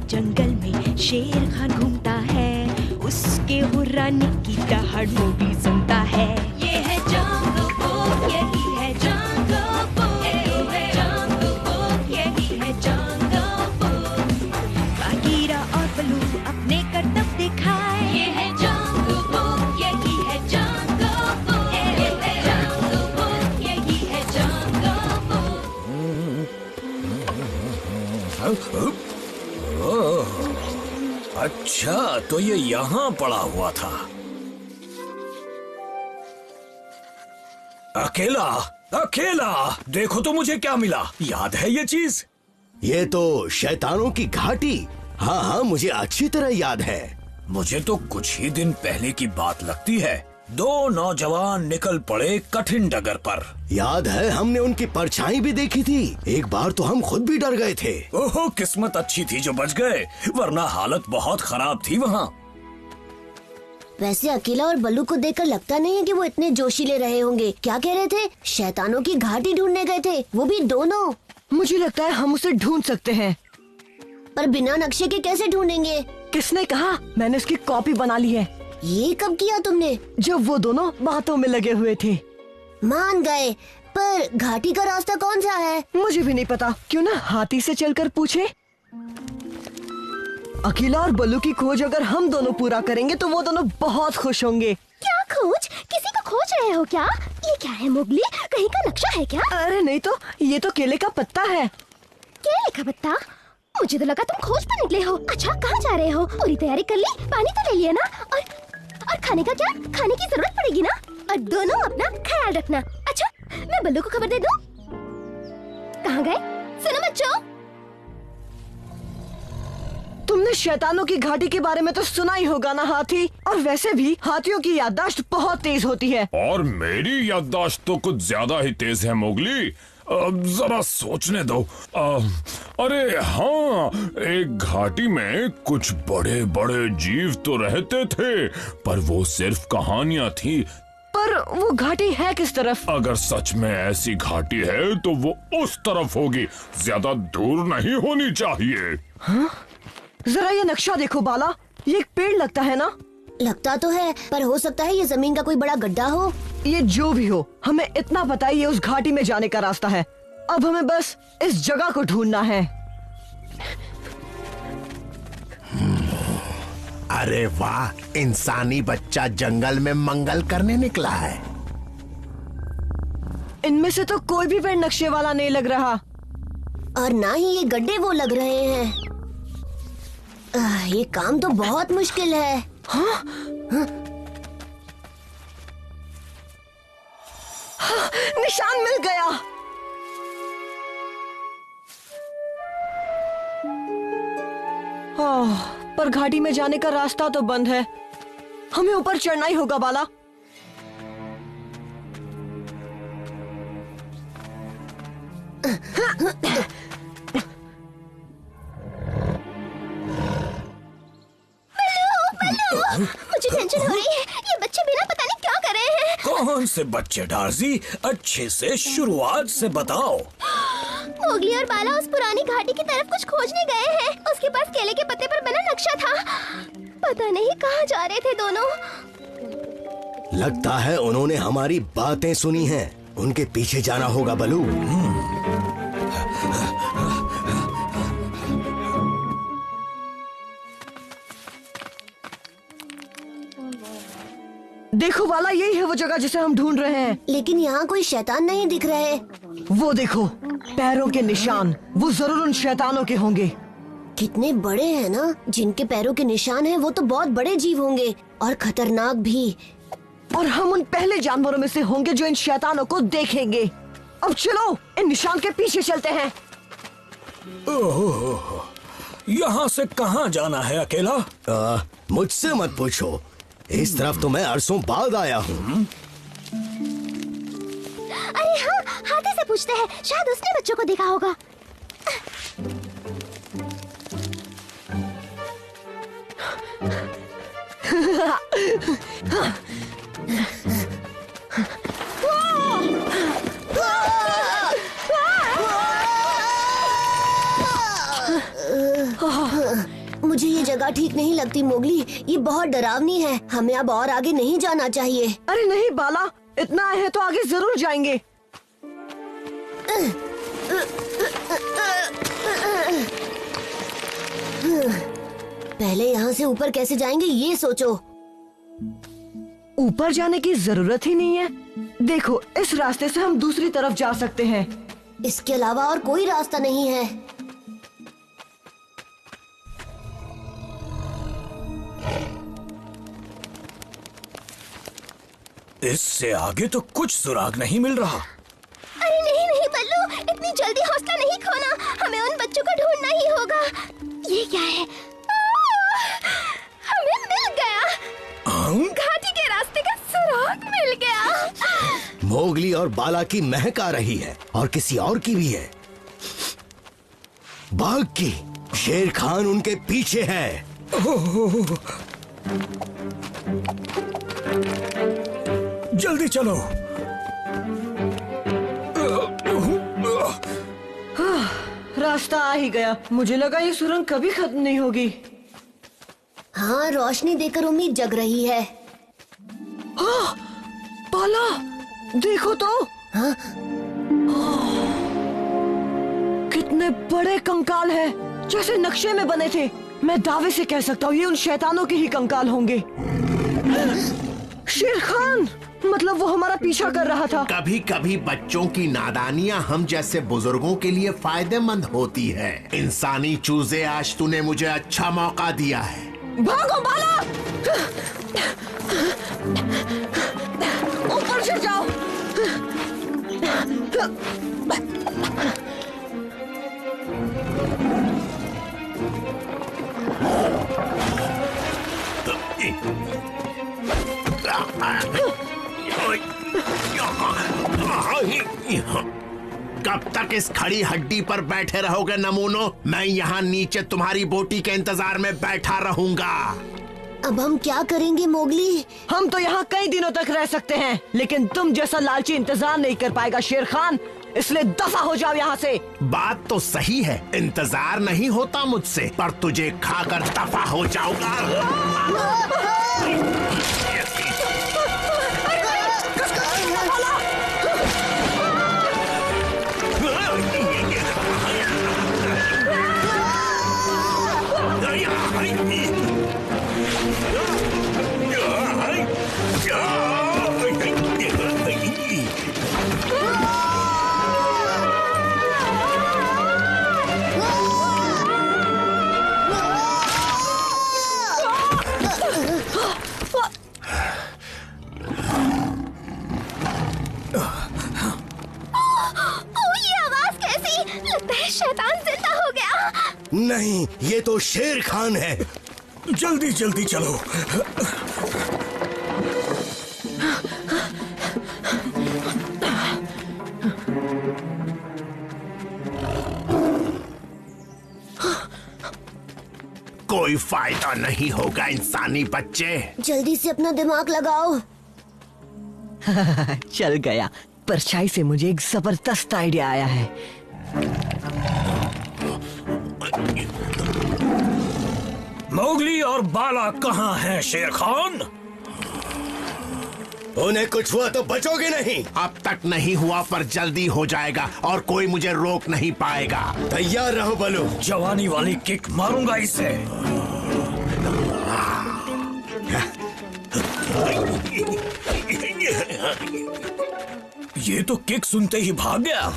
जंगल में शेर खान घूमता है, उसके हुर्राने की दहाड़ वो भी सुनता है। ये है जंगल बुक, यही है जंगल बुक, जंगल बुक, यही है जंगल बुक। बागीरा और बलू अपने करतब दिखाए, ये है जंगल बुक, यही है जंगल बुक, जंगल बुक, यही है जंगल बुक। अच्छा, तो ये यहाँ पड़ा हुआ था। अकेला अकेला, देखो तो मुझे क्या मिला। याद है ये चीज? ये तो शैतानों की घाटी। हाँ हाँ, मुझे अच्छी तरह याद है। मुझे तो कुछ ही दिन पहले की बात लगती है। दो नौजवान निकल पड़े कठिन डगर पर। याद है, हमने उनकी परछाई भी देखी थी। एक बार तो हम खुद भी डर गए थे। ओहो, किस्मत अच्छी थी जो बच गए, वरना हालत बहुत खराब थी वहाँ। वैसे अकेला और बल्लू को देखकर लगता नहीं है कि वो इतने जोशीले रहे होंगे। क्या कह रहे थे? शैतानों की घाटी ढूंढने गए थे, वो भी दोनों। मुझे लगता है हम उसे ढूंढ सकते हैं। पर बिना नक्शे के कैसे ढूंढेंगे? किसने कहा? मैंने उसकी कॉपी बना ली है। ये कब किया तुमने? जब वो दोनों बातों में लगे हुए थे। मान गए, पर घाटी का रास्ता कौन सा है? मुझे भी नहीं पता। क्यों ना हाथी से चलकर पूछे। अकेला और बल्लू की खोज अगर हम दोनों पूरा करेंगे तो वो दोनों बहुत खुश होंगे। क्या खोज? किसी को खोज रहे हो क्या? ये क्या है मोगली? कहीं का नक्शा है क्या? अरे नहीं तो, ये तो केले का पत्ता है। केले का पत्ता? मुझे तो लगा तुम खोज पर निकले हो। अच्छा, कहाँ जा रहे हो? पूरी तैयारी कर ली? पानी तो ले लिया ना? और खाने का क्या? खाने की जरूरत पड़ेगी ना? और दोनों अपना ख्याल रखना। अच्छा, मैं बल्लू को खबर दे दूं? कहाँ गए? सुनो बच्चों, तुमने शैतानों की घाटी के बारे में तो सुना ही होगा ना हाथी। और वैसे भी हाथियों की याददाश्त बहुत तेज होती है। और मेरी याददाश्त तो कुछ ज्यादा ही तेज है मोगली। जरा सोचने दो। अरे हाँ, एक घाटी में कुछ बड़े बड़े जीव तो रहते थे, पर वो सिर्फ कहानियाँ थी। पर वो घाटी है किस तरफ? अगर सच में ऐसी घाटी है तो वो उस तरफ होगी, ज्यादा दूर नहीं होनी चाहिए। हाँ? जरा ये नक्शा देखो बाला, ये एक पेड़ लगता है ना? लगता तो है, पर हो सकता है ये जमीन का कोई बड़ा गड्ढा हो। ये जो भी हो, हमें इतना पता है ये उस घाटी में जाने का रास्ता है। अब हमें बस इस जगह को ढूंढना है। अरे वाह, इंसानी बच्चा जंगल में मंगल करने निकला है। इनमें से तो कोई भी पेड़ नक्शे वाला नहीं लग रहा। और ना ही ये गड्ढे वो लग रहे हैं। ये काम तो बहुत मुश्किल है। हाँ? हाँ, निशान मिल गया। पर घाटी में जाने का रास्ता तो बंद है। हमें ऊपर चढ़ना ही होगा बाला। मुझे टेंशन हो रही है। ये बच्चे बिना पता नहीं क्या कर रहे हैं। कौन से बच्चे डार्जी? अच्छे से शुरुआत से बताओ। मोगली और बाला उस पुरानी घाटी की तरफ कुछ खोजने गए हैं। उसके पास केले के पत्ते पर बना नक्शा था। पता नहीं कहाँ जा रहे थे दोनों। लगता है उन्होंने हमारी बातें सुनी हैं। उनके पीछे जाना होगा बलू। देखो वाला, यही है वो जगह जिसे हम ढूंढ रहे हैं। लेकिन यहाँ कोई शैतान नहीं दिख रहे। वो देखो, पैरों के निशान। वो जरूर उन शैतानों के होंगे। कितने बड़े हैं ना। जिनके पैरों के निशान हैं वो तो बहुत बड़े जीव होंगे और खतरनाक भी। और हम उन पहले जानवरों में से होंगे जो इन शैतानों को देखेंगे। अब चलो इन निशान के पीछे चलते हैं। ओह, यहाँ से कहाँ जाना है अकेला? मुझसे मत पूछो, इस तरफ तो मैं अरसों बाद आया हूँ। अरे हाँ, हाथी से पूछते हैं, शायद उसने बच्चों को देखा होगा। मुझे ये जगह ठीक नहीं लगती मोगली, ये बहुत डरावनी है। हमें अब और आगे नहीं जाना चाहिए। अरे नहीं बाला, इतना आए हैं तो आगे जरूर जाएंगे। पहले यहाँ से ऊपर कैसे जाएंगे ये सोचो। ऊपर जाने की जरूरत ही नहीं है। देखो, इस रास्ते से हम दूसरी तरफ जा सकते हैं। इसके अलावा और कोई रास्ता नहीं है। इससे आगे तो कुछ सुराग नहीं मिल रहा। अरे नहीं नहीं बल्लू, इतनी जल्दी हौसला नहीं खोना, हमें उन बच्चों को ढूंढना ही होगा। ये क्या है? हमें मिल गया। घाटी के रास्ते का सुराग मिल गया। मोगली और बाला की महक आ रही है और किसी और की भी है। बाघ की। शेर खान उनके पीछे है। जल्दी चलो। रास्ता आ ही गया। मुझे लगा ये सुरंग कभी खत्म नहीं होगी। हाँ, रोशनी देकर उम्मीद जग रही है। बाला, देखो तो। हाँ? कितने बड़े कंकाल हैं, जैसे नक्शे में बने थे। मैं दावे से कह सकता हूँ ये उन शैतानों के ही कंकाल होंगे। शेर खान, मतलब वो हमारा पीछा कर रहा था। कभी कभी बच्चों की नादानियां हम जैसे बुजुर्गों के लिए फायदेमंद होती है। इंसानी चूजे, आज तूने मुझे अच्छा मौका दिया है। भागो बाला, ऊपर से जाओ। कब तक इस खड़ी हड्डी पर बैठे रहोगे नमूनों? मैं यहाँ नीचे तुम्हारी बोटी के इंतजार में बैठा रहूंगा। अब हम क्या करेंगे मोगली? हम तो यहाँ कई दिनों तक रह सकते हैं, लेकिन तुम जैसा लालची इंतजार नहीं कर पाएगा शेर खान, इसलिए दफा हो जाओ यहाँ से। बात तो सही है, इंतजार नहीं होता मुझसे, पर तुझे खाकर दफा हो जाऊंगा। नहीं, ये तो शेर खान है। जल्दी जल्दी चलो। कोई फायदा नहीं होगा इंसानी बच्चे। जल्दी से अपना दिमाग लगाओ। चल गया। परछाई से मुझे एक जबरदस्त आइडिया आया है। मोगली और बाला कहाँ हैं शेर खान? उन्हें कुछ हुआ तो बचोगे नहीं। अब तक नहीं हुआ, पर जल्दी हो जाएगा और कोई मुझे रोक नहीं पाएगा। तैयार रहो बलू। जवानी वाली किक मारूंगा इसे। ये तो किक सुनते ही भाग गया।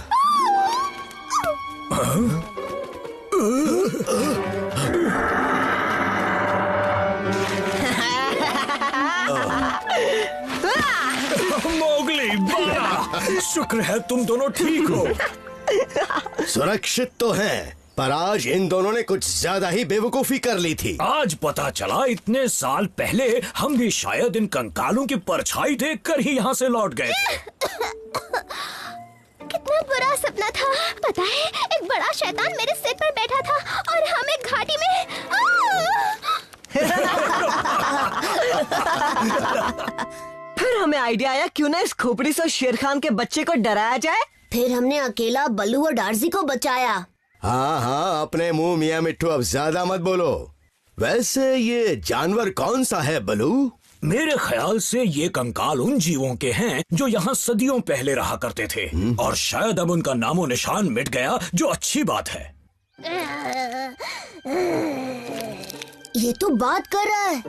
मोगली, बाला, शुक्र है तुम दोनों ठीक हो। सुरक्षित तो हैं, पर आज इन दोनों ने कुछ ज्यादा ही बेवकूफी कर ली थी। आज पता चला इतने साल पहले हम भी शायद इन कंकालों की परछाई देखकर ही यहाँ से लौट गए थे। कितना बुरा सपना था। पता है, एक बड़ा शैतान मेरे सिर पर बैठा था और हम एक घाटी में। फिर हमें आइडिया आया, क्यों ना इस खोपड़ी से शेर खान के बच्चे को डराया जाए। फिर हमने अकेला बल्लू और डार्जी को बचाया। हाँ हाँ, अपने मुंह मियाँ मिट्ठू, अब ज्यादा मत बोलो। वैसे ये जानवर कौन सा है बलू? मेरे ख्याल से ये कंकाल उन जीवों के हैं जो यहाँ सदियों पहले रहा करते थे और शायद अब उनका नामो निशान मिट गया, जो अच्छी बात है। ये तो बात कर रहा है।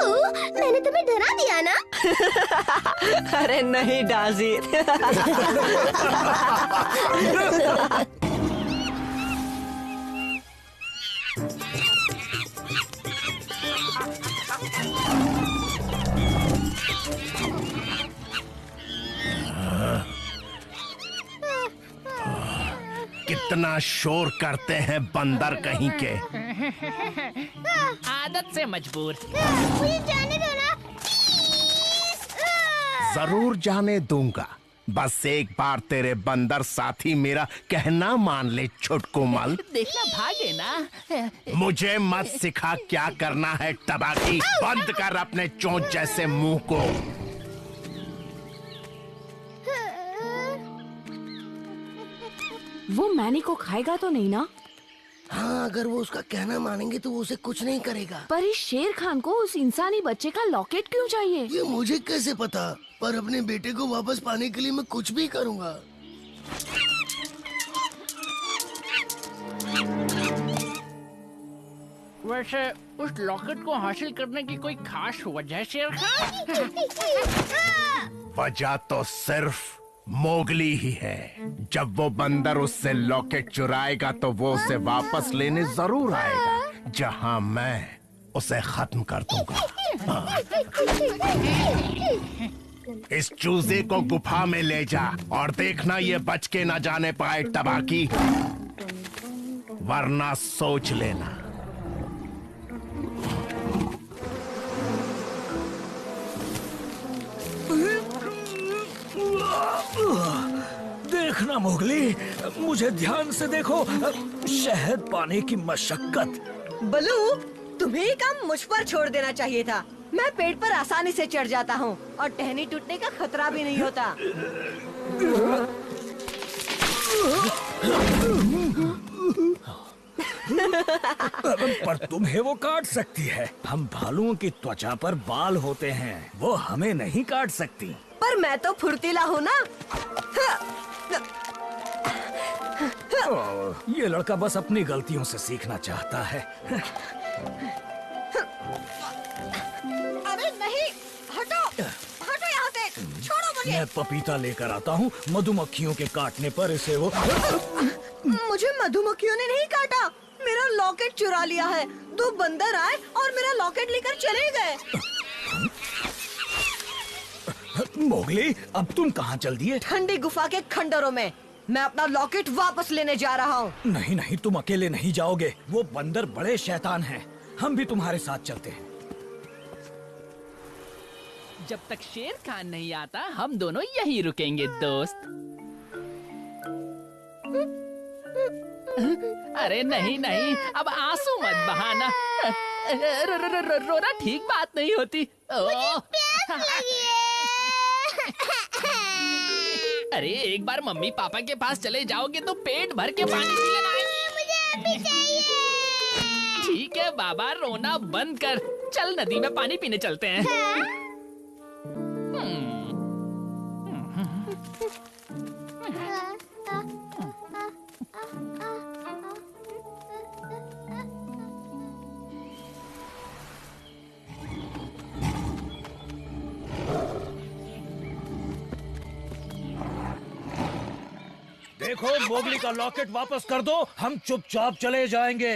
ओह, मैंने तुम्हें डरा दिया ना? अरे नहीं डाजी। कितना शोर करते हैं बंदर कहीं के। आदत से मजबूर। मुझे जाने दो ना। जरूर जाने दूंगा, बस एक बार तेरे बंदर साथी मेरा कहना मान ले छुटकू मल। देखना भागे ना। मुझे मत सिखा क्या करना है टबाकी। बंद कर अपने चोंच जैसे मुंह को। वो मैनी को खाएगा तो नहीं ना? हाँ, अगर वो उसका कहना मानेंगे तो वो उसे कुछ नहीं करेगा। पर इस शेर खान को उस इंसानी बच्चे का लॉकेट क्यों चाहिए? ये मुझे कैसे पता, पर अपने बेटे को वापस पाने के लिए मैं कुछ भी करूँगा। वैसे उस लॉकेट को हासिल करने की कोई खास वजह है शेर खान? वजह तो सिर्फ मोगली ही है। जब वो बंदर उससे लॉकेट चुराएगा तो वो उसे वापस लेने जरूर आएगा, जहां मैं उसे खत्म कर दूंगा। इस चूजे को गुफा में ले जा और देखना ये बच के ना जाने पाए टबाकी, वरना सोच लेना। देखना मोगली, मुझे ध्यान से देखो। शहद पाने की मशक्कत। बलू, तुम्हें ये काम मुझ पर छोड़ देना चाहिए था। मैं पेड़ पर आसानी से चढ़ जाता हूँ और टहनी टूटने का खतरा भी नहीं होता। पर तुम्हें वो काट सकती है। हम भालुओं की त्वचा पर बाल होते हैं, वो हमें नहीं काट सकती। पर मैं तो फुर्तीला हूँ ना। ये लड़का बस अपनी गलतियों से सीखना चाहता है। अरे नहीं, हटो, हटो यहाँ से, छोड़ो मुझे। मैं पपीता लेकर आता हूँ। मधुमक्खियों के काटने पर इसे वो मुझे मधुमक्खियों ने नहीं काटा, मेरा लॉकेट चुरा लिया है। दो बंदर आए और मेरा लॉकेट लेकर चले गए। मोगली, अब तुम कहाँ चल दिए? ठंडी गुफा के खंडरों में। मैं अपना लॉकेट वापस लेने जा रहा हूँ। नहीं नहीं, तुम अकेले नहीं जाओगे। वो बंदर बड़े शैतान हैं। हम भी तुम्हारे साथ चलते हैं। जब तक शेर खान नहीं आता हम दोनों यहीं रुकेंगे दोस्त। अरे नहीं नहीं, अब आंसू मत बहाना। रोना ठीक बात नहीं होती। अरे एक बार मम्मी पापा के पास चले जाओगे तो पेट भर के पानी पी लेना। मुझे अभी चाहिए। ठीक है बाबा, रोना बंद कर। चल नदी में पानी पीने चलते हैं। देखो, मोगली का लॉकेट वापस कर दो, हम चुपचाप चले जाएंगे।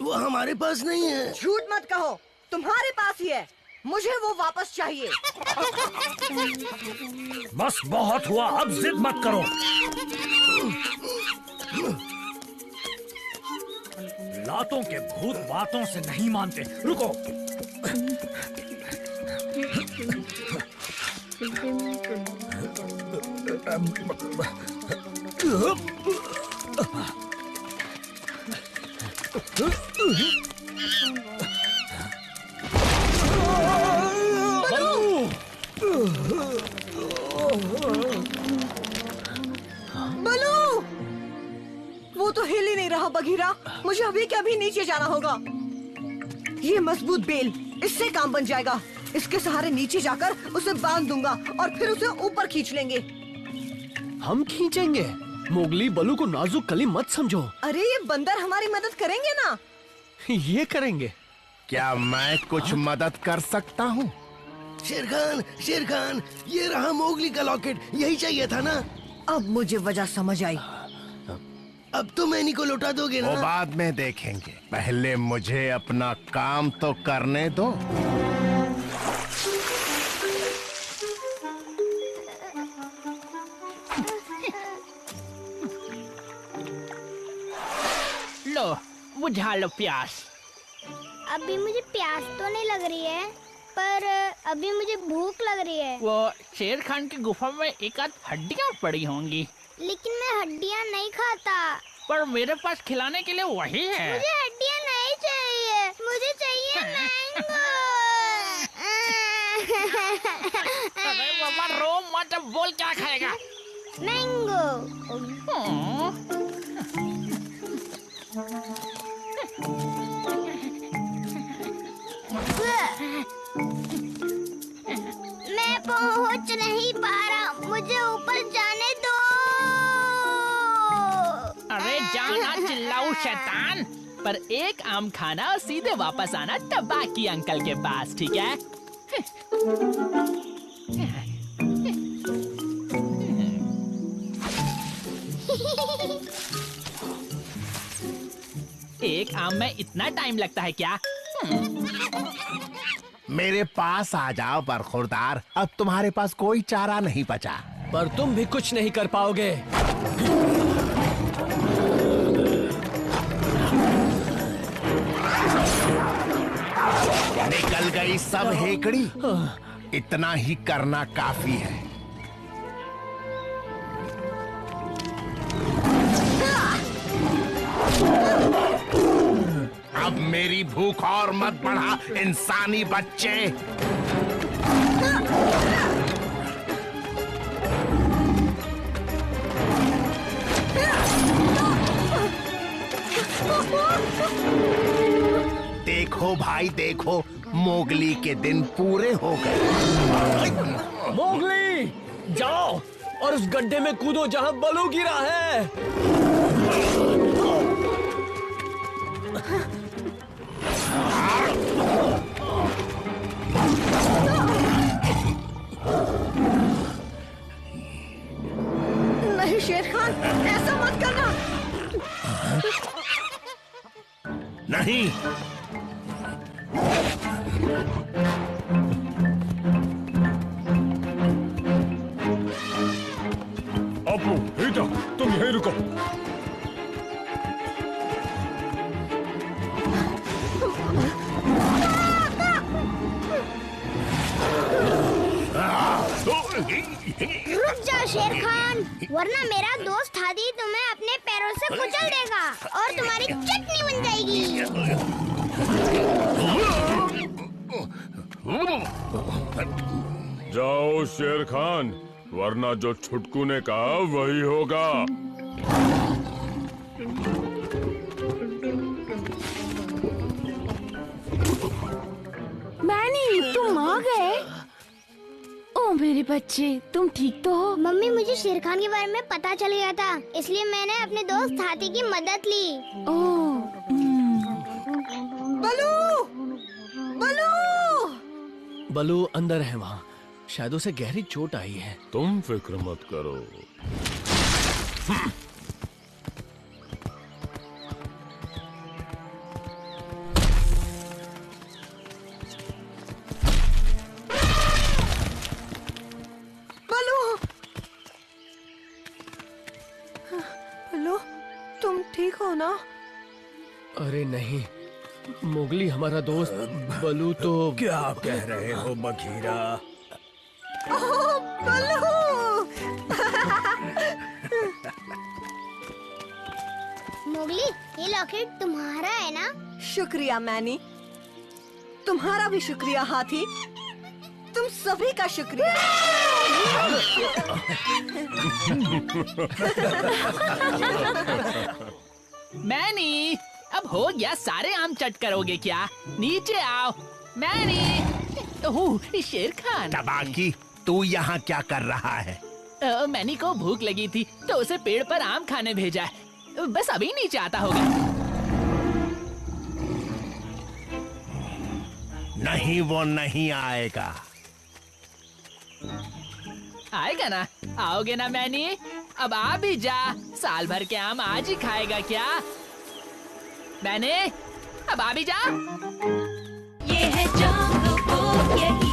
वो हमारे पास नहीं है। झूठ मत कहो, तुम्हारे पास ही है। मुझे वो वापस चाहिए। बस बहुत हुआ, अब जिद मत करो। लातों के भूत बातों से नहीं मानते। रुको। बलू, वो तो हिल ही नहीं रहा बघीरा। मुझे अभी के अभी नीचे जाना होगा। ये मजबूत बेल, इससे काम बन जाएगा। इसके सहारे नीचे जाकर उसे बांध दूंगा और फिर उसे ऊपर खींच लेंगे। हम खींचेंगे? मोगली, बलू को नाजुक कली मत समझो। अरे ये बंदर हमारी मदद करेंगे ना? ये करेंगे। क्या मैं कुछ मदद कर सकता हूँ? शेर खान, ये रहा मोगली का लॉकेट। यही चाहिए था ना? अब मुझे वजह समझ आई। अब तो मैनी को लौटा दोगे ना? वो बाद में देखेंगे, पहले मुझे अपना काम तो करने दो। लो, बुझा लो प्यास। अभी मुझे प्यास तो नहीं लग रही है, पर अभी मुझे भूख लग रही है। वो शेर खान की गुफा में एक आध हड्डियाँ पड़ी होंगी। लेकिन मैं हड्डियाँ नहीं खाता। पर मेरे पास खिलाने के लिए वही है। मुझे हड्डियाँ नहीं चाहिए, मुझे चाहिए मैंगो। अरे बाबा, रो मत, अब बोल क्या खाएगा? मैंगो। मैं पहुंच नहीं पा रहा, मुझे ऊपर जाने दो। अरे जाना चिल्लाऊ शैतान, पर एक आम खाना और सीधे वापस आना टबाकी अंकल के पास, ठीक है? एक आम में इतना टाइम लगता है क्या? मेरे पास आ जाओ बरखुरदार, अब तुम्हारे पास कोई चारा नहीं बचा। पर तुम भी कुछ नहीं कर पाओगे। निकल गई सब हेकड़ी। इतना ही करना काफी है। अब मेरी भूख और मत बढ़ा, इंसानी बच्चे। देखो भाई देखो, मोगली के दिन पूरे हो गए। मोगली, जाओ और उस गड्ढे में कूदो जहां बलू गिरा है। नहीं शेर खान, ऐसा मत करना। नहीं, अपू, हीटा, तुम यहीं रुको। रुक जा शेर खान, वरना मेरा दोस्त हाथी तुम्हें अपने पैरों से कुचल देगा और तुम्हारी चटनी बन जाएगी। जाओ शेर खान, वरना जो छुटकू ने कहा वही होगा। मैनी, तुम आ गए? ओ मेरे बच्चे, तुम ठीक तो हो? मम्मी, मुझे शेर खान के बारे में पता चल गया था, इसलिए मैंने अपने दोस्त हाथी की मदद ली। ओह, बलू, बलू, बलू अंदर है वहाँ। शायद उसे गहरी चोट आई है। तुम फिक्र मत करो। बलू, बलू, तुम ठीक हो ना? अरे नहीं मोगली, हमारा दोस्त बलू तो। क्या कह रहे हो बघीरा? बलू! मोगली, ये लॉकेट तुम्हारा है ना? शुक्रिया मैनी, तुम्हारा भी शुक्रिया हाथी, तुम सभी का शुक्रिया। मैनी, अब हो गया, सारे आम चट करोगे क्या? नीचे आओ। मैनी। ओह, शेर खान। तबाकी, तू यहाँ क्या कर रहा है? मैनी को भूख लगी थी तो उसे पेड़ पर आम खाने भेजा है। बस अभी नीचे आता होगा। नहीं, वो नहीं आएगा। आएगा ना? आओगे ना मैनी? अब आ भी जा। साल भर के आम आज ही खाएगा क्या? मैंने अब आ भी जा। ये है जंगल बुक, यही